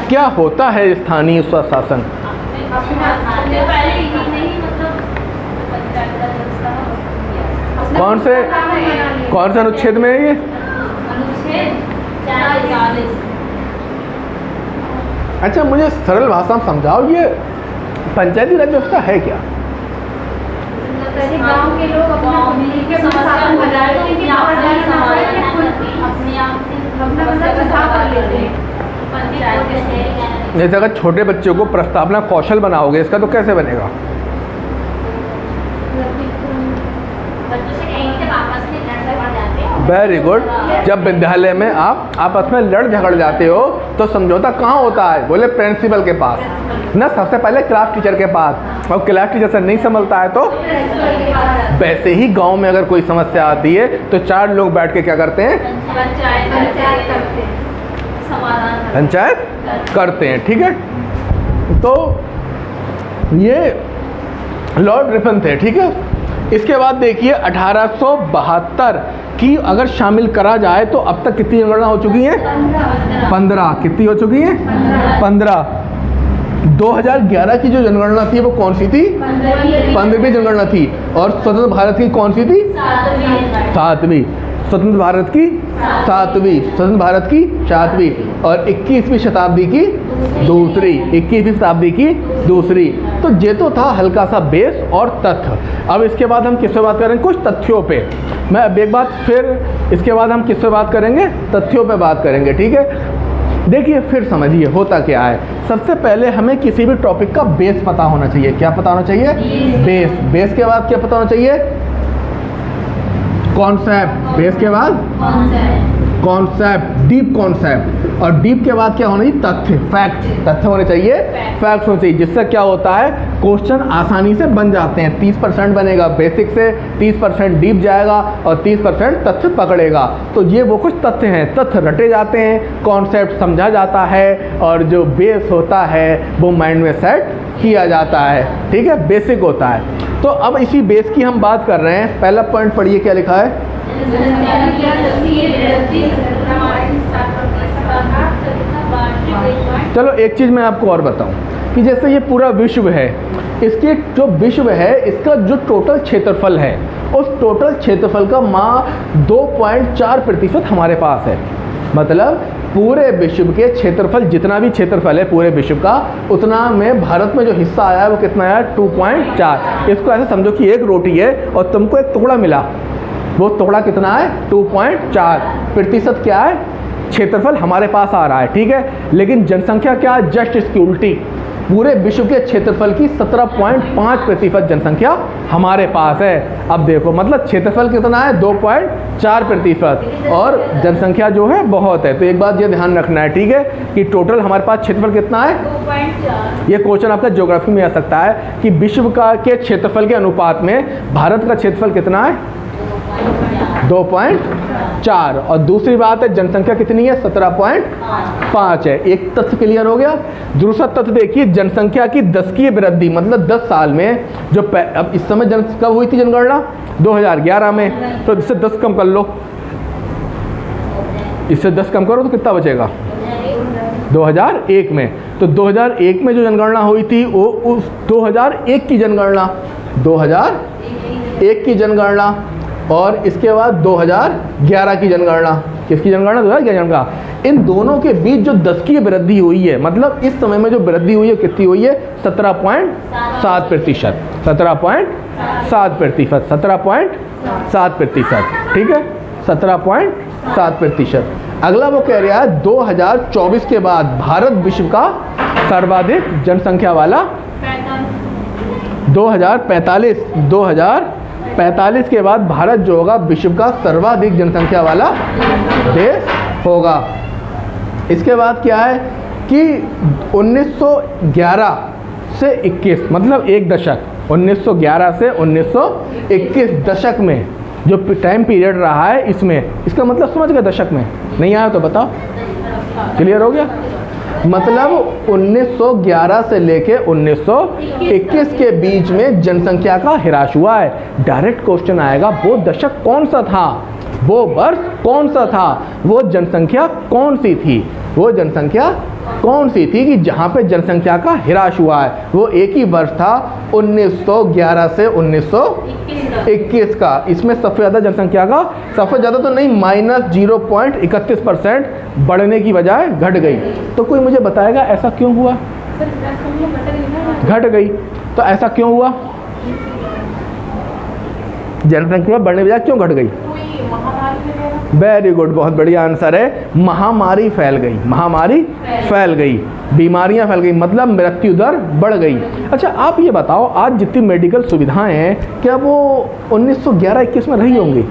क्या होता है? स्थानीय स्वशासन कौन से अनुच्छेद में है ये? अच्छा, मुझे सरल भाषा में समझाओ, ये पंचायती राज व्यवस्था है क्या? गांव के लोग जैसे अगर छोटे बच्चों को प्रस्तावना कौशल बनाओगे, इसका तो कैसे बनेगा? Very good. जब विद्यालय में आप आपस में लड़ झगड़ जाते हो तो समझौता कहाँ होता है? बोले प्रिंसिपल के पास ना, सबसे पहले क्लास टीचर के पास। और क्लास टीचर से नहीं संभलता है तो वैसे ही गांव में अगर कोई समस्या आती है तो 4 लोग बैठ के क्या करते हैं? पंचायत करते हैं। ठीक है, तो ये लॉर्ड रिपन थे। ठीक है, इसके बाद देखिए 1872 की अगर शामिल करा जाए तो अब तक कितनी जनगणना हो चुकी है? 15। कितनी हो चुकी है? 15। 2011 की जो जनगणना थी वो कौन सी थी? 15वीं जनगणना थी। और स्वतंत्र भारत की कौन सी थी? 7वीं। स्वतंत्र भारत की 7वीं। स्वतंत्र भारत की 7वीं। और 21वीं शताब्दी की दूसरी। 21वीं शताब्दी की दूसरी। तो ये तो था हल्का सा बेस और तथ्य। अब इसके बाद हम किस पे बात करेंगे? कुछ तथ्यों पे। मैं अब एक बात फिर, इसके बाद हम किस पे बात करेंगे? तथ्यों पे बात करेंगे। ठीक है, देखिए फिर समझिए होता क्या है। सबसे पहले हमें किसी भी टॉपिक का बेस पता होना चाहिए। क्या पता होना चाहिए? बेस। बेस के बाद क्या पता होना चाहिए? कॉन्सेप्ट, बेस के बाद कॉन्सेप्ट, डीप कॉन्सेप्ट, और डीप के बाद क्या होना चाहिए? तथ्य, फैक्ट, तथ्य होने चाहिए, फैक्ट होने चाहिए, जिससे क्या होता है क्वेश्चन आसानी से बन जाते हैं। 30% बनेगा बेसिक से, 30% डीप जाएगा और 30% तथ्य पकड़ेगा। तो ये वो कुछ तथ्य हैं, तथ्य रटे जाते हैं, कॉन्सेप्ट समझा जाता है और जो बेस होता है वो माइंड में सेट किया जाता है। ठीक है, बेसिक होता है। तो अब इसी बेस की हम बात कर रहे हैं। पहला पॉइंट पढ़िए, क्या लिखा है? चलो एक चीज़ मैं आपको और बताऊं कि जैसे ये पूरा विश्व है, इसके जो विश्व है इसका जो टोटल क्षेत्रफल है, उस टोटल क्षेत्रफल का 2.4% हमारे पास है। मतलब पूरे विश्व के क्षेत्रफल, जितना भी क्षेत्रफल है पूरे विश्व का, उतना में भारत में जो हिस्सा आया है वो कितना आया? 2.4। इसको ऐसे समझो कि एक रोटी है और तुमको एक टुकड़ा मिला, वो टुकड़ा कितना है? 2.4%। क्या है? क्षेत्रफल हमारे पास आ रहा है। ठीक है, लेकिन जनसंख्या क्या है? जस्ट इसकी उल्टी, पूरे विश्व के क्षेत्रफल की 17.5% जनसंख्या हमारे पास है। अब देखो मतलब क्षेत्रफल कितना है? 2.4% और जनसंख्या जो है बहुत है। तो एक बात ये ध्यान रखना है, ठीक है, कि टोटल हमारे पास क्षेत्रफल कितना है? 2.4। ये क्वेश्चन आपका ज्योग्राफी में आ सकता है कि विश्व का के क्षेत्रफल के अनुपात में भारत का क्षेत्रफल कितना है? 2.4। और दूसरी बात है जनसंख्या कितनी है? 17.5 है। एक तथ्य क्लियर हो गया। दूसरा तथ्य देखिए, जनसंख्या की 10 की वृद्धि, मतलब 10 साल में जो अब इस समय कब हुई थी जनगणना? 2011 में। तो इससे 10 कम कर लो, इससे 10 कम करो तो कितना बचेगा? 2001 में। तो 2001 में जो जनगणना हुई थी वो उस 2001 की जनगणना, 2001 की जनगणना, और इसके बाद 2011 की जनगणना। किसकी जनगणना? 2011 जनगणना। इन दोनों के बीच जो 10 की वृद्धि हुई है, मतलब इस समय में जो वृद्धि हुई है कितनी हुई है? 17.7%। 17.7%। 17.7%। ठीक है, 17.7%। अगला वो कह रहा है 2024 के बाद भारत विश्व का सर्वाधिक जनसंख्या वाला 2045 के बाद भारत जो होगा विश्व का सर्वाधिक जनसंख्या वाला देश होगा। इसके बाद क्या है कि 1911 से 21, मतलब एक दशक, 1911 से 1921 दशक में जो टाइम पीरियड रहा है, इसमें इसका मतलब समझ गए? दशक में नहीं आया तो बताओ, क्लियर हो गया? मतलब 1911 से लेके 1921 के बीच में जनसंख्या का ह्रास हुआ है। डायरेक्ट क्वेश्चन आएगा, वो दशक कौन सा था, वो वर्ष कौन सा था, वो जनसंख्या कौन सी थी, वो जनसंख्या कौन सी थी कि जहाँ पे जनसंख्या का ह्रास हुआ है? वो एक ही वर्ष था 1911 से 1921 का। इसमें सबसे ज़्यादा जनसंख्या का, सबसे ज़्यादा तो नहीं, -0.31% बढ़ने की बजाय घट गई। तो कोई मुझे बताएगा ऐसा क्यों हुआ? घट गई तो ऐसा क्यों हुआ? जनसंख्या बढ़ने की बजाय क्यों घट गई? वेरी गुड, बहुत बढ़िया आंसर है। महामारी फैल गई, महामारी फैल गई, बीमारियां फैल गई, मतलब मृत्यु दर बढ़ गई। अच्छा आप ये बताओ, आज जितनी मेडिकल सुविधाएं हैं क्या वो 1911-21 में रही होंगी?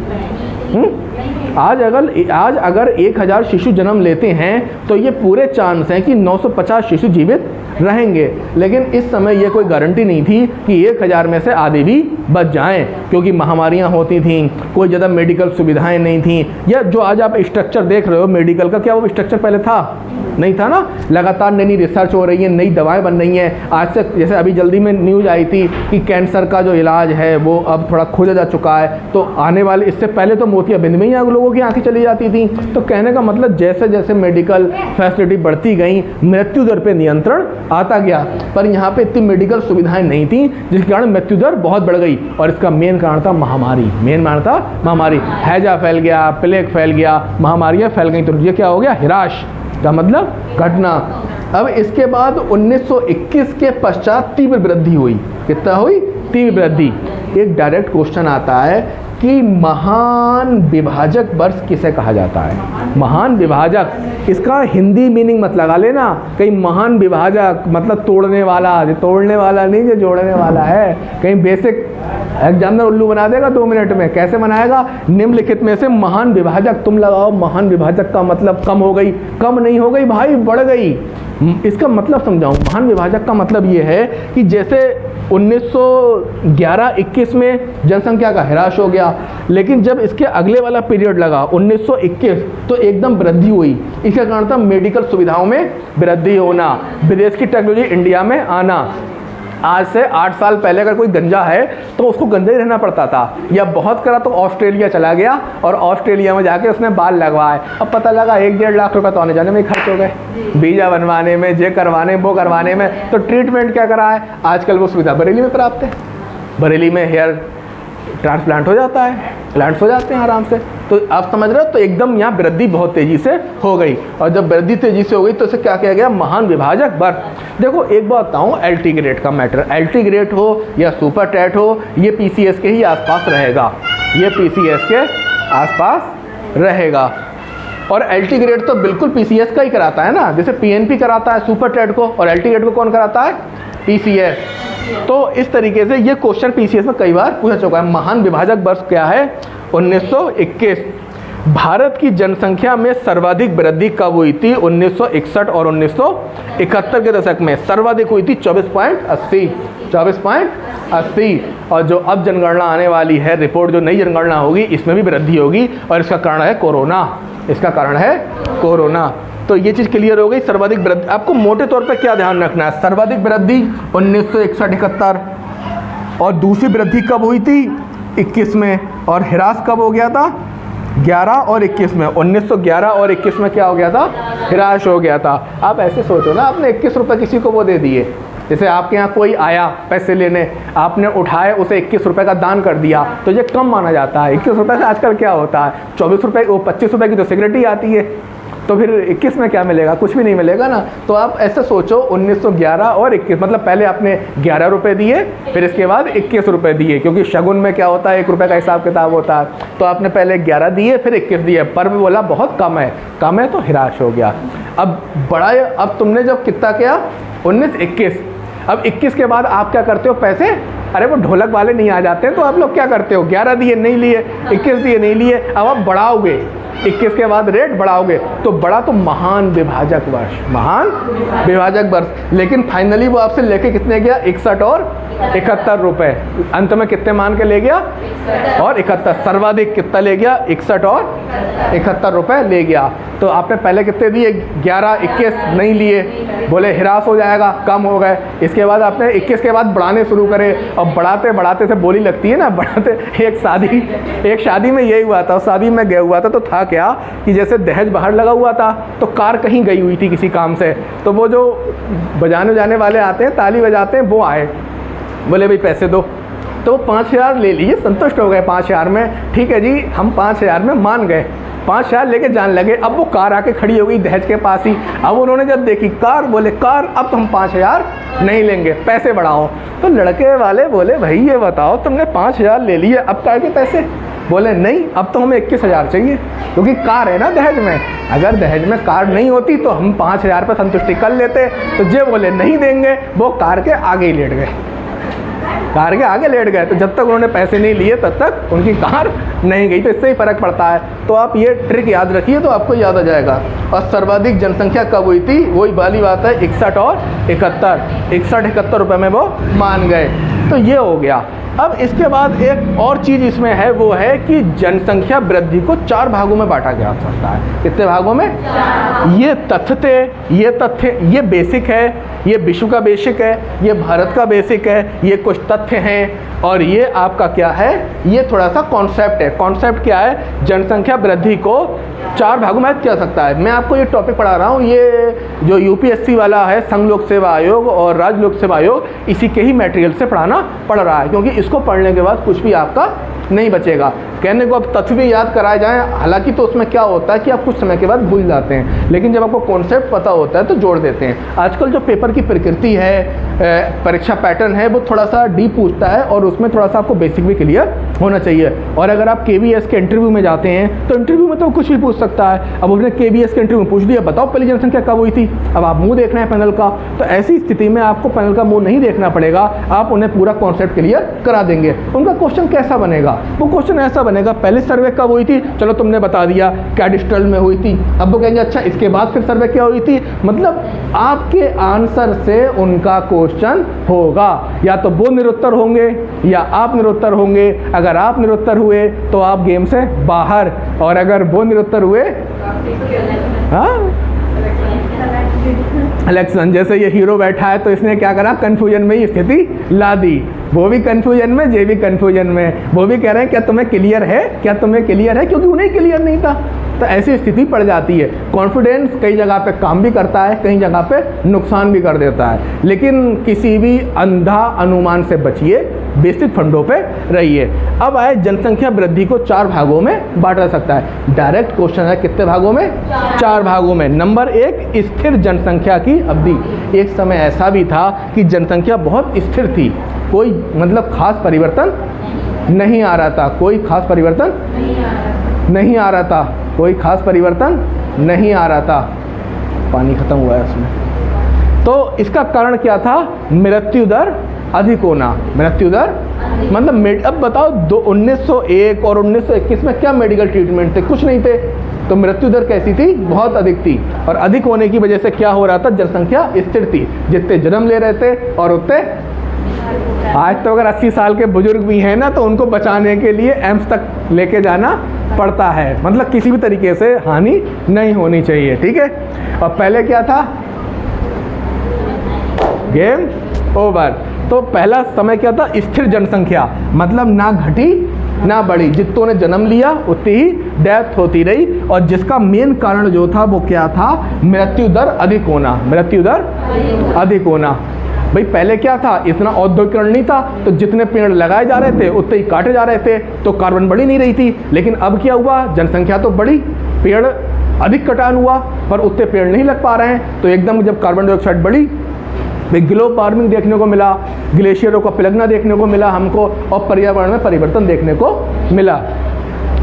आज अगर 1000 शिशु जन्म लेते हैं तो ये पूरे चांस हैं कि 950 शिशु जीवित रहेंगे। लेकिन इस समय ये कोई गारंटी नहीं थी कि 1000 में से आधे भी बच जाएं, क्योंकि महामारियां होती थीं, कोई ज़्यादा मेडिकल सुविधाएं नहीं थीं। या जो आज आप स्ट्रक्चर देख रहे हो मेडिकल का, क्या वो स्ट्रक्चर पहले था? नहीं था ना। लगातार नई नई रिसर्च हो रही है, नई दवाएं बन रही हैं। आज तक जैसे अभी जल्दी में न्यूज़ आई थी कि कैंसर का जो इलाज है वो अब थोड़ा खोजा जा चुका है। तो आने वाले, इससे पहले तो मोतियाबिंद में ही लोगों की आंखें चली जाती थी। तो कहने का मतलब जैसे जैसे मेडिकल फैसिलिटी बढ़ती गई, मृत्यु दर पे नियंत्रण आता गया। पर यहाँ पे इतनी मेडिकल सुविधाएं नहीं थी, जिसके कारण मृत्यु दर बहुत बढ़ गई। और इसका मेन कारण था महामारी, मेन कारण था महामारी। हैजा फैल गया, प्लेग फैल गया, महामारियाँ फैल गई, तो ये क्या हो गया? ह्रास का मतलब घटना। अब इसके बाद 1921 के पश्चात तीव्र वृद्धि हुई। कितना हुई? तीव्र वृद्धि। एक डायरेक्ट क्वेश्चन आता है कि महान विभाजक वर्ष किसे कहा जाता है। महान विभाजक, इसका हिंदी मीनिंग मत लगा लेना कहीं महान विभाजक मतलब तोड़ने वाला, जो तोड़ने वाला नहीं, जो जोड़ने वाला है। कहीं बेसिक एग्जामिनर उल्लू बना देगा 2 मिनट में। कैसे बनाएगा? निम्नलिखित में से महान विभाजक तुम लगाओ। महान विभाजक का मतलब कम हो गई, कम नहीं हो गई भाई, बढ़ गई। इसका मतलब समझाऊं। महान विभाजक का मतलब ये है कि जैसे 1911-21 में जनसंख्या का ह्रास हो गया, लेकिन जब इसके अगले वाला पीरियड लगा 1921 तो एकदम वृद्धि हुई। इसका कारण था मेडिकल सुविधाओं में वृद्धि होना, विदेश की टेक्नोलॉजी इंडिया में आना। आज से 8 साल पहले अगर कोई गंजा है तो उसको गंजा ही रहना पड़ता था, या बहुत करा तो ऑस्ट्रेलिया चला गया और ऑस्ट्रेलिया में जाके उसने बाल लगवाए। अब पता लगा 1-1.5 लाख रुपए तो आने जाने में ही खर्च हो गए, वीजा बनवाने में, जे करवाने वो करवाने में। तो ट्रीटमेंट क्या करा है? आजकल वो सुविधा बरेली में प्राप्त है। बरेली में हेयर ट्रांसप्लांट हो जाता है, प्लांट्स हो जाते हैं आराम से। तो आप समझ रहे हो, तो एकदम यहाँ वृद्धि बहुत तेज़ी से हो गई। और जब वृद्धि तेज़ी से हो गई तो इसे क्या किया गया? महान विभाजक वर्ष। देखो एक बात बताऊँ, एलटी ग्रेड का मैटर, एलटी ग्रेड हो या सुपर टेट हो, ये पीसीएस के ही आसपास रहेगा, ये पीसीएस के आसपास रहेगा। और एलटी ग्रेड तो बिल्कुल पीसीएस का ही कराता है ना, जैसे पीएनपी कराता है सुपर टेट को, और एलटी ग्रेड को कौन कराता है? पीसीएस। तो इस तरीके से ये क्वेश्चन पीसीएस में कई बार पूछा चुका है। महान विभाजक वर्ष क्या है? 1921। भारत की जनसंख्या में सर्वाधिक वृद्धि कब हुई थी? 1961 और 1971 के दशक में सर्वाधिक हुई थी 24.80, 24.80। और जो अब जनगणना आने वाली है, रिपोर्ट जो नई जनगणना होगी, इसमें भी वृद्धि होगी, और इसका कारण है कोरोना। इसका कारण है कोरोना। तो ये चीज़ क्लियर हो गई। सर्वाधिक वृद्धि, आपको मोटे तौर पे क्या ध्यान रखना है? सर्वाधिक वृद्धि 1961-71, और दूसरी वृद्धि कब हुई थी? 21 में। और ह्रास कब हो गया था? 11 और 21 में। 1911 और 21 में क्या हो गया था? ह्रास हो गया था। आप ऐसे सोचो ना, आपने 21 रुपये किसी को वो दे दिए, जैसे आपके यहाँ कोई आया पैसे लेने, आपने उठाए, उसे 21 रुपये का दान कर दिया, तो ये कम माना जाता है। 21 रुपये से आजकल क्या होता है? 24 रुपये, वो 25 रुपये की तो सिगरेट ही आती है, तो फिर 21 में क्या मिलेगा? कुछ भी नहीं मिलेगा ना। तो आप ऐसे सोचो, 1911 और 21, मतलब पहले आपने 11 रुपये दिए, फिर इसके बाद 21 रुपये दिए, क्योंकि शगुन में क्या होता है, 1 रुपये का हिसाब किताब होता है। तो आपने पहले 11 दिए, फिर 21 दिए, पर भी बोला बहुत कम है, कम है, तो ह्रास हो गया। अब बड़ा, अब तुमने जब कितना किया? 19-21। अब 21 के बाद आप क्या करते हो? पैसे, अरे वो ढोलक वाले नहीं आ जाते हैं, तो आप लोग क्या करते हो? 11 दिए नहीं लिए, 21 दिए नहीं लिए, अब आप बढ़ाओगे, 21 के बाद रेट बढ़ाओगे, तो बड़ा तो महान विभाजक वर्ष, महान विभाजक वर्ष। लेकिन फाइनली वो आपसे लेके कितने गया? 61 और 71 रुपये। अंत में कितने मान के ले गया? और 71। सर्वाधिक कितना ले गया? 61 और 71 रुपये ले गया। तो आपने पहले कितने दिए? 11, 21 नहीं लिए, बोले ह्रास हो जाएगा, कम हो गए। इसके बाद आपने 21 के बाद बढ़ाने शुरू करे, और बढ़ाते बढ़ाते से बोली लगती है ना, बढ़ाते। एक शादी में यही हुआ था। शादी में गया हुआ था, तो था क्या कि जैसे दहेज बाहर लगा हुआ था, तो कार कहीं गई हुई थी किसी काम से, तो वो जो बजाने जाने वाले आते हैं, ताली बजाते हैं, वो आए, बोले भाई पैसे दो। तो वो 5000 ले लिए, संतुष्ट हो गए 5000 में। ठीक है जी, हम 5000 में मान गए, 5000 लेके जान लगे। अब वो कार आके खड़ी हो गई दहेज के पास ही। अब उन्होंने जब देखी कार, बोले कार अब तो हम 5000 नहीं लेंगे, पैसे बढ़ाओ। तो लड़के वाले बोले भाई ये बताओ, तुमने 5000 ले लिए, अब क्या के पैसे? बोले नहीं, अब तो हमें 21,000 चाहिए, क्योंकि कार है ना दहेज में। अगर दहेज में कार नहीं होती तो हम 5000 पर संतुष्टि कर लेते। तो जे बोले नहीं देंगे, वो कार के आगे ही लेट गए, कार के आगे लेट गए। तो जब तक उन्होंने पैसे नहीं लिए तब तक उनकी कार नहीं गई। तो इससे ही फ़र्क पड़ता है। तो आप ये ट्रिक याद रखिए, तो आपको याद आ जाएगा। और सर्वाधिक जनसंख्या कब हुई थी? वही वाली बात है, 61 और 71। 61-71 रुपये में वो मान गए। तो ये हो गया। अब इसके बाद एक और चीज़ इसमें है, वो है कि जनसंख्या वृद्धि को 4 भागों में बांटा जा सकता है। कितने भागों में? ये तथ्य थे, ये बेसिक है, ये विश्व का बेसिक है, ये भारत का बेसिक है, ये कुछ तथ्य हैं, और ये आपका क्या है? ये थोड़ा सा कॉन्सेप्ट है। कॉन्सेप्ट क्या है? जनसंख्या वृद्धि को 4 भागों में किया जा सकता है। मैं आपको ये टॉपिक पढ़ा रहा हूँ, ये जो यूपीएससी वाला है, संघ लोक सेवा आयोग और राज्य लोक सेवा आयोग, इसी के ही मटेरियल से पढ़ाना पड़ रहा है, क्योंकि इसको पढ़ने के बाद कुछ भी आपका नहीं बचेगा। कहने को अब तथ्य भी याद कराए जाएं, हालांकि तो उसमें क्या होता है कि आप कुछ समय के बाद भूल जाते हैं, लेकिन जब आपको कॉन्सेप्ट पता होता है तो जोड़ देते हैं। आजकल जो पेपर की प्रकृति है, परीक्षा पैटर्न है, वो थोड़ा सा डीप पूछता है और उसमें थोड़ा सा आपको बेसिक भी क्लियर होना चाहिए। और अगर आप KVS के इंटरव्यू में जाते हैं तो इंटरव्यू में तो कुछ भी पूछ सकता है। अब उसने KVS के इंटरव्यू में पूछ दिया, बताओ पहली जनसंख्या कब हुई थी, अब आप मुँह देख रहे हैं पैनल का, तो ऐसी स्थिति में आपको पैनल का मुँह नहीं देखना पड़ेगा, आप उन्हें पूरा कॉन्सेप्ट क्लियर करा देंगे। उनका क्वेश्चन कैसा बनेगा, वो क्वेश्चन ऐसा बनेगा, पहले सर्वे कब हुई थी, चलो तुमने बता दिया कैडिस्ट्रल में हुई थी, अब वो कहेंगे अच्छा इसके बाद फिर सर्वे क्या हुई थी, मतलब आपके आंसर से उनका क्वेश्चन होगा। या तो वो निरुत्तर होंगे या आप निरुत्तर होंगे। अगर आप निरुत्तर हुए तो आप गेम से बाहर, और अगर वो निरुत्तर हुए, हाँ इलेक्शन, जैसे ये हीरो बैठा है तो इसने क्या करा, कंफ्यूजन में ही स्थिति ला दी, वो भी कंफ्यूजन में, ये भी कंफ्यूजन में, वो भी कह रहे हैं क्या तुम्हें क्लियर है, क्या तुम्हें क्लियर है, क्योंकि उन्हें क्लियर नहीं था। तो ऐसी स्थिति पड़ जाती है। कॉन्फिडेंस कई जगह पे काम भी करता है, कई जगह पे नुकसान भी कर देता है, लेकिन किसी भी अंधा अनुमान से बचिए, बेसिक फंडों पे रहिए। अब आए जनसंख्या वृद्धि को 4 भागों में बांटा जा सकता है। डायरेक्ट क्वेश्चन है, कितने भागों में, 4 भागों में। नंबर 1, स्थिर जनसंख्या की अवधि। एक समय ऐसा भी था कि जनसंख्या बहुत स्थिर थी, कोई मतलब खास परिवर्तन नहीं आ रहा था, कोई खास परिवर्तन नहीं आ रहा था, कोई खास परिवर्तन नहीं आ रहा था। पानी खत्म हुआ है उसमें। तो इसका कारण क्या था, मृत्यु दर अधिक होना। मृत्यु दर मतलब अब बताओ 1901 और 1921 में क्या मेडिकल ट्रीटमेंट थे, कुछ नहीं थे, तो मृत्यु दर कैसी थी, बहुत अधिक थी। और अधिक होने की वजह से क्या हो रहा था, जनसंख्या स्थिर थी, जितने जन्म ले रहे थे और उतने, आज तो अगर 80 साल के बुजुर्ग भी हैं ना तो उनको बचाने के लिए एम्स तक लेके जाना पड़ता है, मतलब किसी भी तरीके से हानि नहीं होनी चाहिए, ठीक है। और पहले क्या था, गेम ओवर। तो पहला समय क्या था, स्थिर जनसंख्या, मतलब ना घटी ना बढ़ी, जितनों ने जन्म लिया उतनी ही डेथ होती रही। और जिसका मेन कारण जो था वो क्या था, मृत्यु दर अधिक होना, मृत्यु दर अधिक होना। भाई पहले क्या था, इतना औद्योगिकरण नहीं था, तो जितने पेड़ लगाए जा रहे थे उतने ही काटे जा रहे थे, तो कार्बन बढ़ी नहीं रही थी। लेकिन अब क्या हुआ, जनसंख्या तो बढ़ी, पेड़ अधिक कटान हुआ, पर उतने पेड़ नहीं लग पा रहे हैं, तो एकदम जब कार्बन डाइऑक्साइड बढ़ी, ग्लोबल वार्मिंग देखने को मिला, ग्लेशियरों का पिघलना देखने को मिला हमको, और पर्यावरण में परिवर्तन देखने को मिला।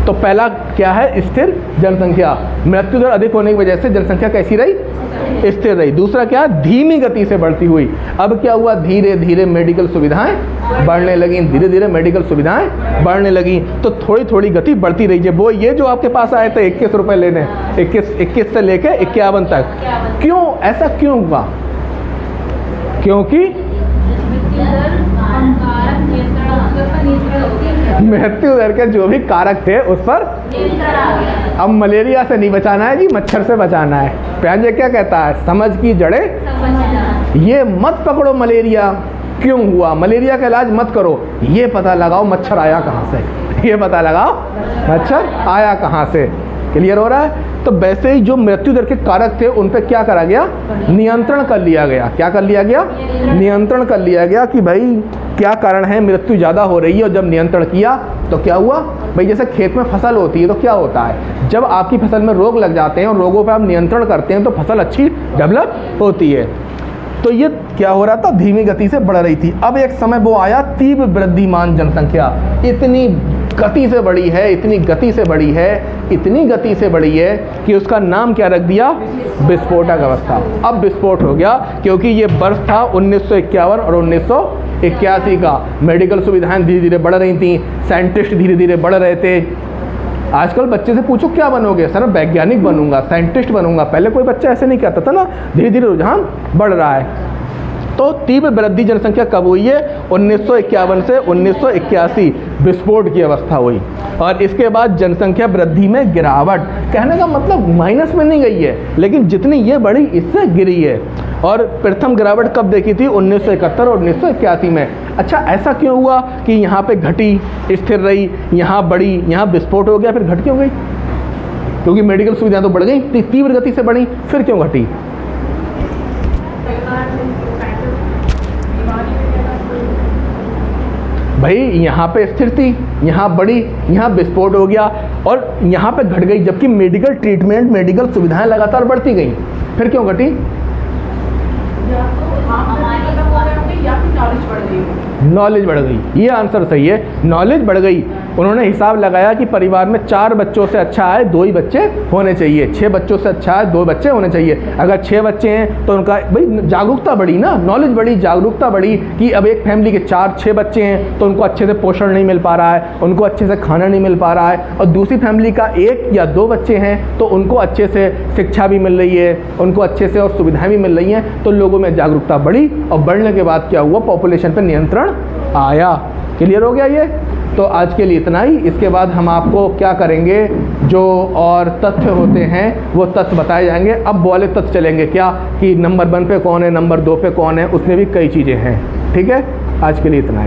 तो पहला क्या है, स्थिर जनसंख्या। मृत्यु दर अधिक होने की वजह से जनसंख्या कैसी रही, स्थिर रही। दूसरा क्या, धीमी गति से बढ़ती हुई। अब क्या हुआ, धीरे धीरे मेडिकल सुविधाएं बढ़ने लगी, धीरे धीरे मेडिकल सुविधाएं बढ़ने लगी, तो थोड़ी थोड़ी गति बढ़ती रही है। वो ये जो आपके पास आए थे 21 रुपये लेने, 21 से लेके 51 तक, क्यों ऐसा क्यों हुआ, क्योंकि मृत्यु दर के जो भी कारक थे उस पर, अब मलेरिया से नहीं बचाना है जी, मच्छर से बचाना है। प्याजे क्या कहता है, समझ की जड़ें ये मत पकड़ो, मलेरिया क्यों हुआ, मलेरिया का इलाज मत करो, ये पता लगाओ मच्छर आया कहाँ से, ये पता लगाओ मच्छर आया कहाँ से। क्लियर हो रहा है। तो वैसे ही जो मृत्यु दर के कारक थे उन पे क्या करा गया, नियंत्रण कर लिया गया। क्या कर लिया गया, नियंत्रण कर लिया गया कि भाई क्या कारण है, मृत्यु ज़्यादा हो रही है। और जब नियंत्रण किया तो क्या हुआ, भाई जैसे खेत में फसल होती है तो क्या होता है, जब आपकी फसल में रोग लग जाते हैं और रोगों पर आप नियंत्रण करते हैं तो फसल अच्छी डेवलप होती है। तो ये क्या हो रहा था, धीमी गति से बढ़ रही थी। अब एक समय वो आया, तीव्र वृद्धिमान जनसंख्या, इतनी गति से बढ़ी है, इतनी गति से बढ़ी है, इतनी गति से बढ़ी है कि उसका नाम क्या रख दिया, विस्फोटक अवस्था। अब विस्फोट हो गया क्योंकि ये वर्ष था 1951 और 1981 का। मेडिकल सुविधाएं धीरे धीरे बढ़ रही थी, साइंटिस्ट धीरे धीरे बढ़ रहे थे। आजकल बच्चे से पूछो क्या बनोगे, सर मैं वैज्ञानिक बनूंगा, साइंटिस्ट बनूंगा। पहले कोई बच्चा ऐसे नहीं कहता था ना, धीरे धीरे रुझान बढ़ रहा है। तो तीव्र वृद्धि जनसंख्या कब हुई है, 1951 से 1981 विस्फोट की अवस्था हुई। और इसके बाद जनसंख्या वृद्धि में गिरावट, कहने का मतलब माइनस में नहीं गई है, लेकिन जितनी ये बढ़ी इससे गिरी है। और प्रथम गिरावट कब देखी थी, 1971 और 1981 में। अच्छा ऐसा क्यों हुआ कि यहाँ पे घटी, स्थिर रही, यहाँ बढ़ी, यहाँ विस्फोट हो गया, फिर घट क्यों गई, क्योंकि मेडिकल सुविधाएं तो बढ़ गई, तीव्र गति से बढ़ी, फिर क्यों घटी। भाई यहाँ पे स्थिर थी, यहाँ बढ़ी, यहाँ विस्फोट हो गया और यहाँ पे घट गई, जबकि मेडिकल ट्रीटमेंट, मेडिकल सुविधाएं लगातार बढ़ती गई। फिर क्यों घटी? नॉलेज बढ़ गई, ये आंसर सही है, नॉलेज बढ़ गई। उन्होंने हिसाब लगाया कि परिवार में 4 बच्चों से अच्छा है 2 ही बच्चे होने चाहिए, 6 बच्चों से अच्छा है 2 बच्चे होने चाहिए। अगर 6 बच्चे हैं तो उनका भाई जागरूकता बढ़ी ना, नॉलेज बढ़ी, जागरूकता बढ़ी कि अब एक फैमिली के 4-6 बच्चे हैं तो उनको अच्छे से पोषण नहीं मिल पा रहा है, उनको अच्छे से खाना नहीं मिल पा रहा है, और दूसरी फैमिली का 1 या 2 बच्चे हैं तो उनको अच्छे से शिक्षा भी मिल रही है, उनको अच्छे से और सुविधाएं भी मिल रही हैं, तो लोगों में जागरूकता बढ़ी और बढ़ने के बाद क्या हुआ, पॉपुलेशन पर नियंत्रण आया। क्लियर हो गया ये? तो आज के लिए इतना ही। इसके बाद हम आपको क्या करेंगे, जो और तथ्य होते हैं वो तथ्य बताए जाएंगे। अब वाले तथ्य चलेंगे क्या कि नंबर 1 पे कौन है, नंबर 2 पे कौन है, उसमें भी कई चीज़ें हैं। ठीक है, आज के लिए इतना ही।